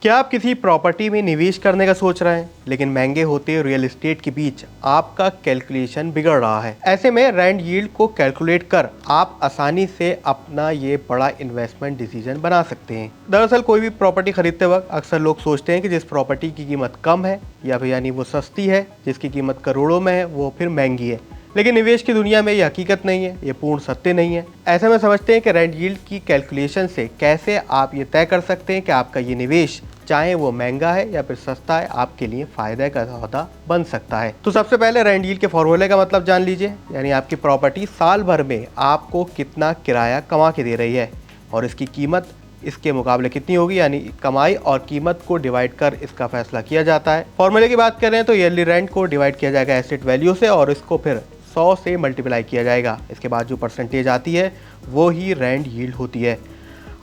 क्या आप किसी प्रॉपर्टी में निवेश करने का सोच रहे हैं लेकिन महंगे होते रियल एस्टेट के बीच आपका कैलकुलेशन बिगड़ रहा है। ऐसे में रेंट यील्ड को कैलकुलेट कर आप आसानी से अपना ये बड़ा इन्वेस्टमेंट डिसीजन बना सकते हैं। दरअसल कोई भी प्रॉपर्टी खरीदते वक्त अक्सर लोग सोचते हैं कि जिस प्रॉपर्टी की कीमत कम है या फिर यानी वो सस्ती है, जिसकी कीमत करोड़ों में है वो फिर महंगी है। लेकिन निवेश की दुनिया में ये हकीकत नहीं है, ये पूर्ण सत्य नहीं है। ऐसे में समझते हैं कि रेंट यील्ड की कैलकुलेशन से कैसे आप ये तय कर सकते हैं कि आपका ये निवेश चाहे वो महंगा है या फिर सस्ता है, आपके लिए फायदे का सौदा बन सकता है। तो सबसे पहले रेंट यील्ड के फॉर्मूले का मतलब जान लीजिए, यानी आपकी प्रॉपर्टी साल भर में आपको कितना किराया कमा के दे रही है और इसकी कीमत इसके मुकाबले कितनी होगी, यानी कमाई और कीमत को डिवाइड कर इसका फैसला किया जाता है। फॉर्मूले की बात करें तो ईयरली रेंट को डिवाइड किया जाएगा एसेट वैल्यू से और इसको फिर 100 से मल्टीप्लाई किया जाएगा। इसके बाद जो परसेंटेज आती है वो ही रेंट यील्ड होती है।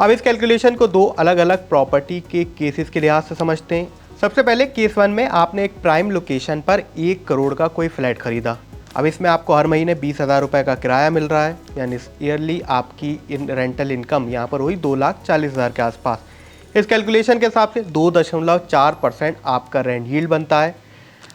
अब इस कैलकुलेशन को दो अलग अलग प्रॉपर्टी के केसेस के लिहाज से समझते हैं। सबसे पहले केस 1 में आपने एक प्राइम लोकेशन पर 1 करोड़ का कोई फ्लैट खरीदा। अब इसमें आपको हर महीने 20,000 रुपये का किराया मिल रहा है, यानी ईयरली आपकी रेंटल इनकम यहाँ पर हुई 2,40,000 के आसपास। इस कैलकुलेशन के हिसाब से 2.4% आपका रेंट यील्ड बनता है।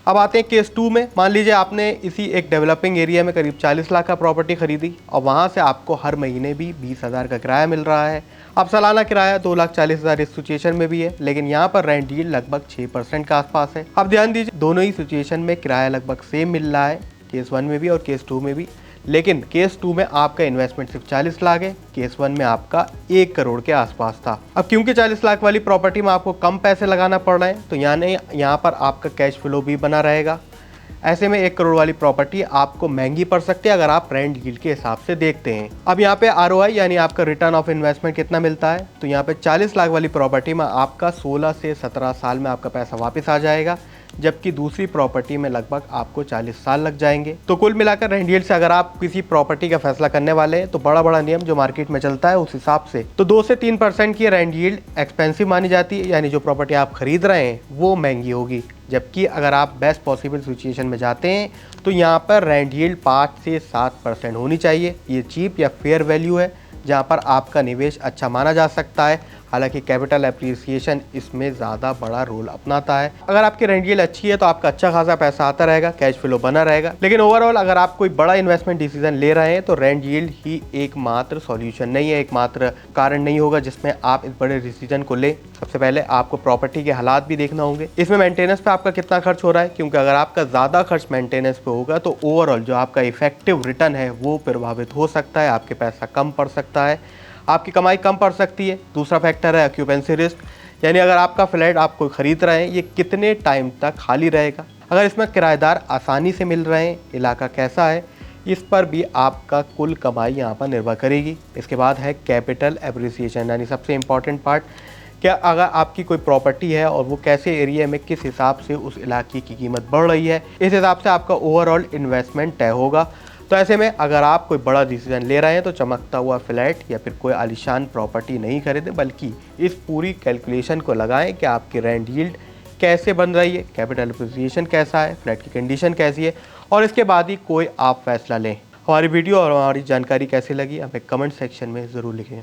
अब आते हैं केस 2 में। मान लीजिए आपने इसी एक डेवलपिंग एरिया में करीब 40 लाख का प्रॉपर्टी खरीदी और वहाँ से आपको हर महीने भी 20,000 का किराया मिल रहा है। अब सालाना किराया 2,40,000 इस सिचुएशन में भी है, लेकिन यहाँ पर रेंट यील्ड लगभग 6% के आसपास है। अब ध्यान दीजिए, दोनों ही सिचुएशन में किराया लगभग सेम मिल रहा है, केस 1 में भी और केस 2 में भी। लेकिन केस 2 में आपका इन्वेस्टमेंट सिर्फ 40 लाख है, केस 1 में आपका 1 करोड़ के आसपास था। अब क्योंकि 40 लाख वाली प्रॉपर्टी में आपको कम पैसे लगाना पड़ रहे हैं, तो यानी यहाँ पर आपका कैश फ्लो भी बना रहेगा। ऐसे में 1 करोड़ वाली प्रॉपर्टी आपको महंगी पड़ सकती है अगर आप रेंट यील्ड के हिसाब से देखते हैं। अब यहाँ पे आरओआई यानी आपका रिटर्न ऑफ इन्वेस्टमेंट कितना मिलता है, तो यहाँ पे 40 लाख वाली प्रॉपर्टी में आपका 16 से 17 साल में आपका पैसा वापस आ जाएगा, जबकि दूसरी प्रॉपर्टी में लगभग आपको 40 साल लग जाएंगे। तो कुल मिलाकर रेंट यील्ड से अगर आप किसी प्रॉपर्टी का फैसला करने वाले हैं तो बड़ा नियम जो मार्केट में चलता है उस हिसाब से तो 2 से 3% की रेंट यील्ड एक्सपेंसिव मानी जाती है, यानी जो प्रॉपर्टी आप खरीद रहे हैं वो महंगी होगी। जबकि अगर आप बेस्ट पॉसिबल सिचुएशन में जाते हैं तो यहाँ पर रेंट यील्ड 5 से 7% होनी चाहिए। ये चीप या फेयर वैल्यू है जहाँ पर आपका निवेश अच्छा माना जा सकता है। हालांकि कैपिटल एप्रिसिएशन इसमें ज़्यादा बड़ा रोल अपनाता है। अगर आपकी रेंट यील्ड अच्छी है तो आपका अच्छा खासा पैसा आता रहेगा, कैश फ्लो बना रहेगा। लेकिन ओवरऑल अगर आप कोई बड़ा इन्वेस्टमेंट डिसीजन ले रहे हैं तो रेंट यील्ड ही एकमात्र सॉल्यूशन नहीं है, एकमात्र कारण नहीं होगा जिसमें आप इस बड़े डिसीजन को लें। सबसे पहले आपको प्रॉपर्टी के हालात भी देखना होंगे, इसमें मेंटेनेंस पे आपका कितना खर्च हो रहा है, क्योंकि अगर आपका ज़्यादा खर्च मेंटेनेंस पे होगा तो ओवरऑल जो आपका इफेक्टिव रिटर्न है वो प्रभावित हो सकता है, आपके पैसा कम पड़ सकता है, आपकी कमाई कम पड़ सकती है। दूसरा फैक्टर है ऑक्यूपेंसी रिस्क, यानी अगर आपका फ्लैट आप कोई खरीद रहे हैं ये कितने टाइम तक खाली रहेगा, अगर इसमें किराएदार आसानी से मिल रहे हैं, इलाका कैसा है, इस पर भी आपका कुल कमाई यहाँ पर निर्भर करेगी। इसके बाद है कैपिटल एप्रिसिएशन, यानी सबसे इम्पॉर्टेंट पार्ट, क्या अगर आपकी कोई प्रॉपर्टी है और वो कैसे एरिया में किस हिसाब से उस इलाके की कीमत बढ़ रही है, इस हिसाब से आपका ओवरऑल इन्वेस्टमेंट तय होगा। तो ऐसे में अगर आप कोई बड़ा डिसीजन ले रहे हैं तो चमकता हुआ फ्लैट या फिर कोई आलीशान प्रॉपर्टी नहीं खरीदें, बल्कि इस पूरी कैलकुलेशन को लगाएं कि आपकी रेंट यील्ड कैसे बन रही है, कैपिटल एप्रिसिएशन कैसा है, फ्लैट की कंडीशन कैसी है, और इसके बाद ही कोई आप फैसला लें। हमारी वीडियो और हमारी जानकारी कैसी लगी हमें कमेंट सेक्शन में ज़रूर लिखें।